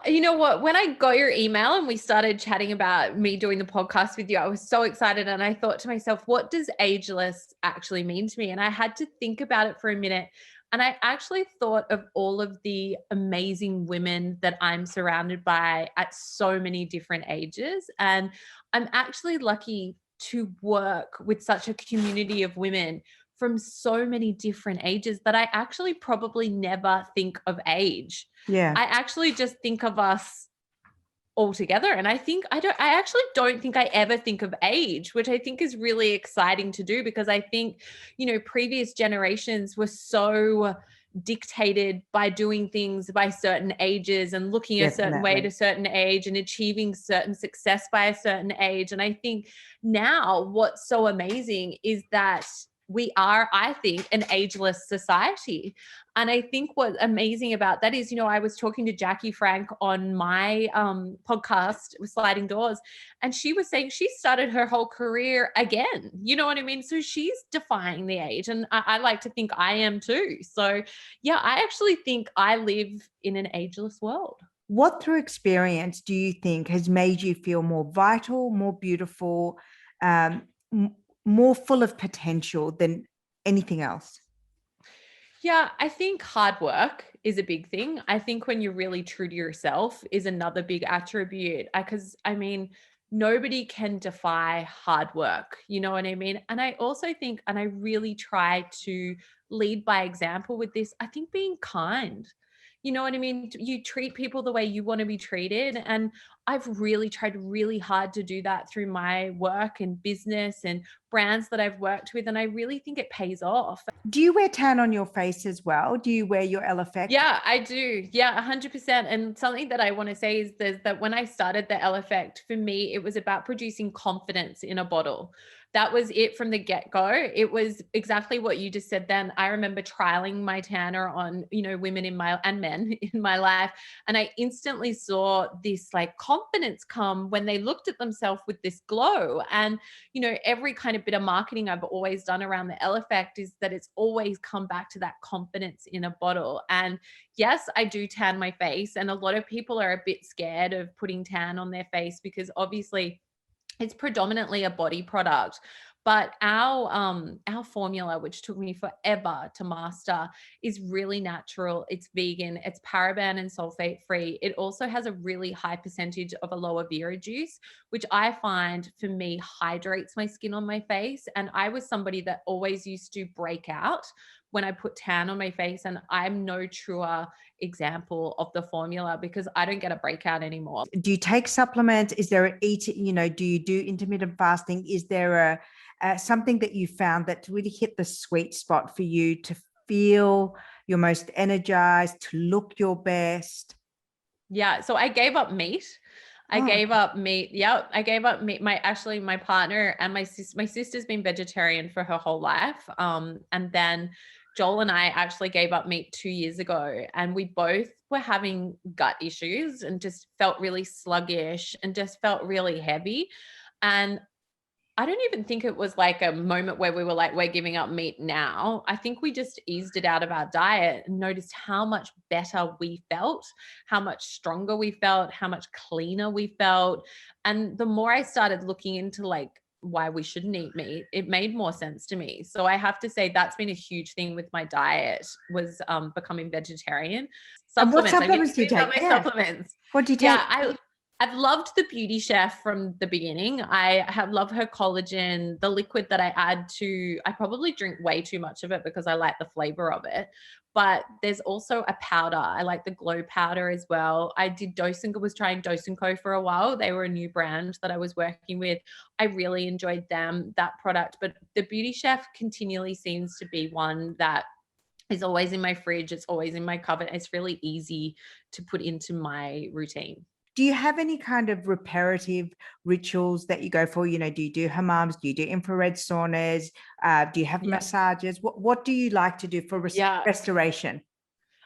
You know what? When I got your email and we started chatting about me doing the podcast with you, I was so excited. And I thought to myself, what does ageless actually mean to me? And I had to think about it for a minute. And I actually thought of all of the amazing women that I'm surrounded by at so many different ages. And I'm actually lucky to work with such a community of women from so many different ages that I actually probably never think of age. Yeah. I actually just think of us all together. And I actually don't think I ever think of age, which I think is really exciting to do, because I think, previous generations were so dictated by doing things by certain ages and looking a certain way at Definitely. a certain age and achieving certain success by a certain age. And I think now what's so amazing is that we are, I think, an ageless society. And I think what's amazing about that is, I was talking to Jackie Frank on my podcast with Sliding Doors, and she was saying she started her whole career again. You know what I mean? So she's defying the age. And I like to think I am too. So yeah, I actually think I live in an ageless world. What through experience do you think has made you feel more vital, more beautiful, um, more full of potential than anything else? Yeah, I think hard work is a big thing. I think when you're really true to yourself is another big attribute. Because nobody can defy hard work. You know what I mean? And I also think, and I really try to lead by example with this, I think being kind. You know what I mean? You treat people the way you want to be treated. And I've really tried really hard to do that through my work and business and brands that I've worked with. And I really think it pays off. Do you wear tan on your face as well? Do you wear your Elle Effect? Yeah, I do. Yeah, 100%. And something that I want to say is that when I started the Elle Effect, for me, it was about producing confidence in a bottle. That was it from the get-go. It was exactly what you just said then. I remember trialing my tanner on, women and men in my life. And I instantly saw this like confidence come when they looked at themselves with this glow. And, every kind of bit of marketing I've always done around the Elle Effect is that it's always come back to that confidence in a bottle. And yes, I do tan my face. And a lot of people are a bit scared of putting tan on their face because obviously it's predominantly a body product. But our formula, which took me forever to master, is really natural. It's vegan. It's paraben and sulfate free. It also has a really high percentage of aloe vera juice, which I find for me hydrates my skin on my face. And I was somebody that always used to break out when I put tan on my face, and I'm no truer example of the formula because I don't get a breakout anymore. Do you take supplements? Is there an do you do intermittent fasting? Is there something that you found that really hit the sweet spot for you to feel your most energized, to look your best? Yeah. So I gave up meat. I gave up meat. Yep. I gave up meat. My partner and my sister's been vegetarian for her whole life. And then Joel and I actually gave up meat 2 years ago, and we both were having gut issues and just felt really sluggish and just felt really heavy. And I don't even think it was like a moment where we were like, we're giving up meat now. I think we just eased it out of our diet and noticed how much better we felt, how much stronger we felt, how much cleaner we felt. And the more I started looking into like why we shouldn't eat meat, it made more sense to me. So I have to say that's been a huge thing with my diet was becoming vegetarian. And what Supplements. supplements do you take? My supplements. What do you take? Yeah, I've loved the Beauty Chef from the beginning. I have loved her collagen, the liquid that I add to, I probably drink way too much of it because I like the flavor of it. But there's also a powder. I like the glow powder as well. I was trying Dose & Co for a while. They were a new brand that I was working with. I really enjoyed that product. But the Beauty Chef continually seems to be one that is always in my fridge. It's always in my cupboard. It's really easy to put into my routine. Do you have any kind of reparative rituals that you go for? Do you do hammams? Do you do infrared saunas? Do you have massages? What do you like to do for restoration?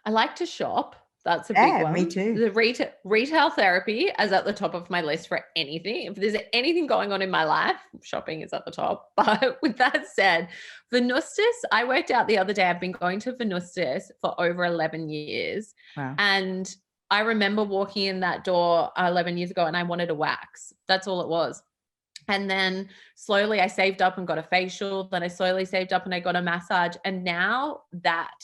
I like to shop. That's a big one. Me too. The retail therapy is at the top of my list for anything. If there's anything going on in my life, shopping is at the top. But with that said, Venustus, I worked out the other day, I've been going to Venustus for over 11 years. Wow. And I remember walking in that door 11 years ago and I wanted a wax. That's all it was. And then slowly I saved up and got a facial. Then I slowly saved up and I got a massage. And now that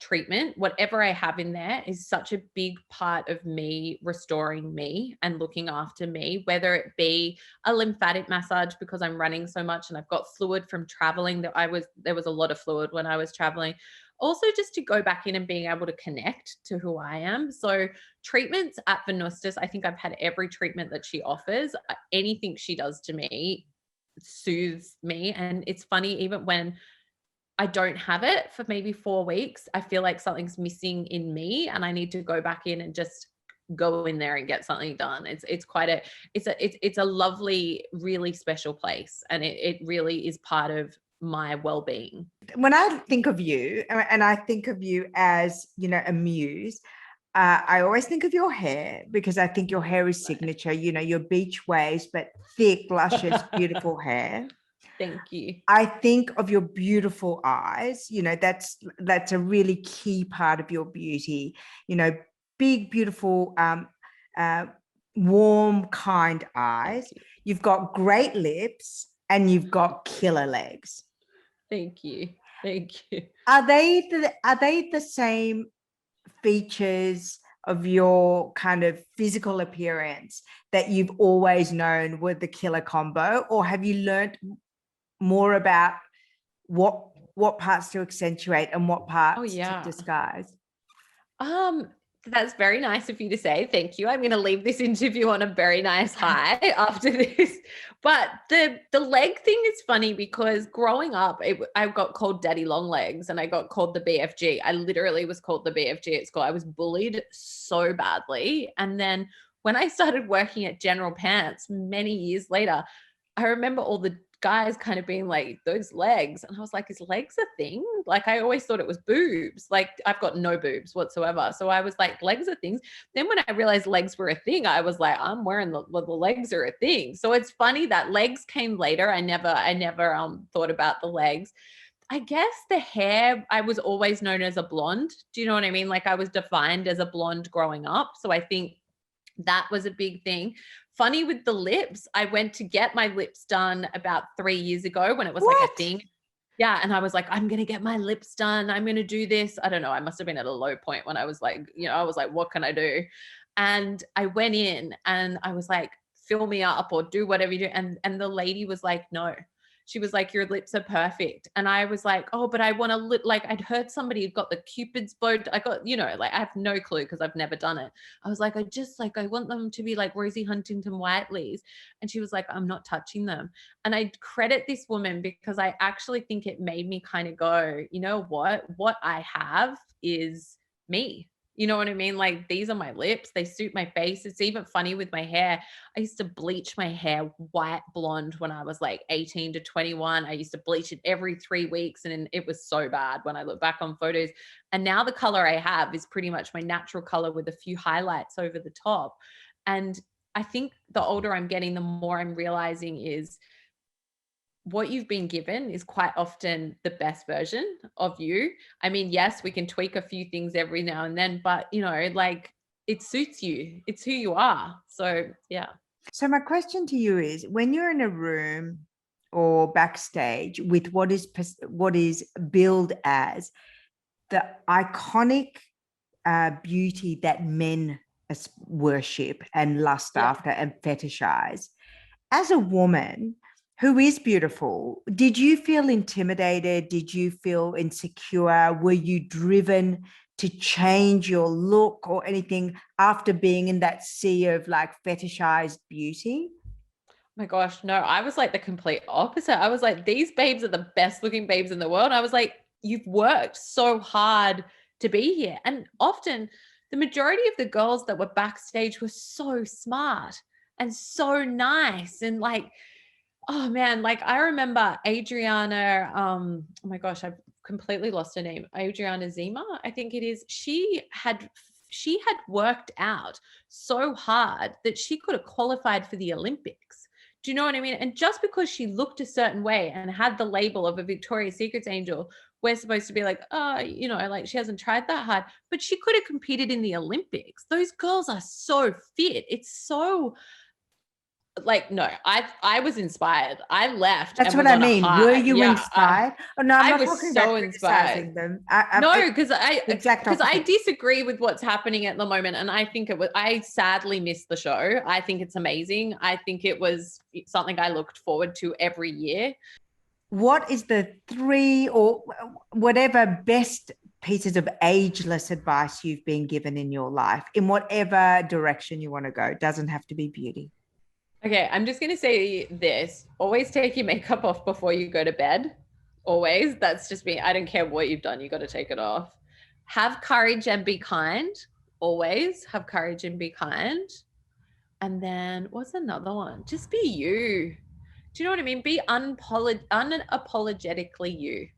treatment, whatever I have in there, is such a big part of me restoring me and looking after me, whether it be a lymphatic massage because I'm running so much and I've got fluid from traveling. There was a lot of fluid when I was traveling. Also, just to go back in and being able to connect to who I am. So treatments at Venustus, I think I've had every treatment that she offers. Anything she does to me soothes me. And it's funny, even when I don't have it for maybe 4 weeks, I feel like something's missing in me and I need to go back in and just go in there and get something done. It's a lovely, really special place. And it really is part of my well-being. When I think of you, and I think of you as, a muse, I always think of your hair, because I think your hair is signature, your beach waves, but thick, luscious, beautiful hair. Thank you. I think of your beautiful eyes. That's a really key part of your beauty. Big, beautiful, warm, kind eyes. You've got great lips and you've got killer legs. Thank you. Thank you. Are they the same features of your kind of physical appearance that you've always known were the killer combo, or have you learned more about what parts to accentuate and what parts to disguise? That's very nice of you to say. Thank you. I'm going to leave this interview on a very nice high after this. But the leg thing is funny because growing up, I got called Daddy Long Legs and I got called the BFG. I literally was called the BFG at school. I was bullied so badly. And then when I started working at General Pants many years later, I remember all the guys kind of being like, those legs. And I was like, is legs a thing? Like, I always thought it was boobs. Like, I've got no boobs whatsoever. So I was like, legs are things. Then when I realized legs were a thing, I was like, I'm wearing the legs are a thing. So it's funny that legs came later. I never thought about the legs. I guess the hair, I was always known as a blonde. Do you know what I mean? Like, I was defined as a blonde growing up. So I think that was a big thing. Funny with the lips, I went to get my lips done about 3 years ago when it was like a thing. Yeah. And I was like, I'm going to get my lips done. I'm going to do this. I don't know. I must have been at a low point when I was like, I was like, what can I do? And I went in and I was like, fill me up or do whatever you do. And the lady was like, no. She was like, your lips are perfect. And I was like, oh, but I want to like, I'd heard somebody had got the Cupid's bow. I got, like, I have no clue because I've never done it. I was like, I want them to be like Rosie Huntington Whiteley's. And she was like, I'm not touching them. And I credit this woman because I actually think it made me kind of go, you know what I have is me. You know what I mean? Like, these are my lips. They suit my face. It's even funny with my hair. I used to bleach my hair white blonde when I was like 18 to 21. I used to bleach it every 3 weeks. And it was so bad when I look back on photos. And now the color I have is pretty much my natural color with a few highlights over the top. And I think the older I'm getting, the more I'm realizing is what you've been given is quite often the best version of you. I mean, yes, we can tweak a few things every now and then, but like, it suits you. It's who you are. So, yeah. So my question to you is, when you're in a room or backstage with what is billed as the iconic beauty that men worship and lust after and fetishize, as a woman who is beautiful, did you feel intimidated? Did you feel insecure? Were you driven to change your look or anything after being in that sea of like fetishized beauty? My gosh, no, I was like the complete opposite. I was like, these babes are the best looking babes in the world. I was like, you've worked so hard to be here. And often the majority of the girls that were backstage were so smart and so nice and like, oh man, like I remember Adriana, oh my gosh, I've completely lost her name. Adriana Zima, I think it is. She had worked out so hard that she could have qualified for the Olympics. Do you know what I mean? And just because she looked a certain way and had the label of a Victoria's Secrets angel we're supposed to be like, oh, like she hasn't tried that hard, but she could have competed in the Olympics. Those girls are so fit. It's so like, no, I was inspired. I left That's and what was I on a mean. Were high. you Yeah, inspired? Oh, no, I'm I not was talking about so inspired. criticizing them. No, because The exact I opposite. disagree with what's happening at the moment, and I sadly missed the show. I think it's amazing. I think it was something I looked forward to every year. What is the 3 or whatever best pieces of ageless advice you've been given in your life, in whatever direction you want to go? It doesn't have to be beauty. Okay, I'm just going to say this. Always take your makeup off before you go to bed. Always. That's just me. I don't care what you've done. You got to take it off. Have courage and be kind. Always have courage and be kind. And then what's another one? Just be you. Do you know what I mean? Be unapologetically you.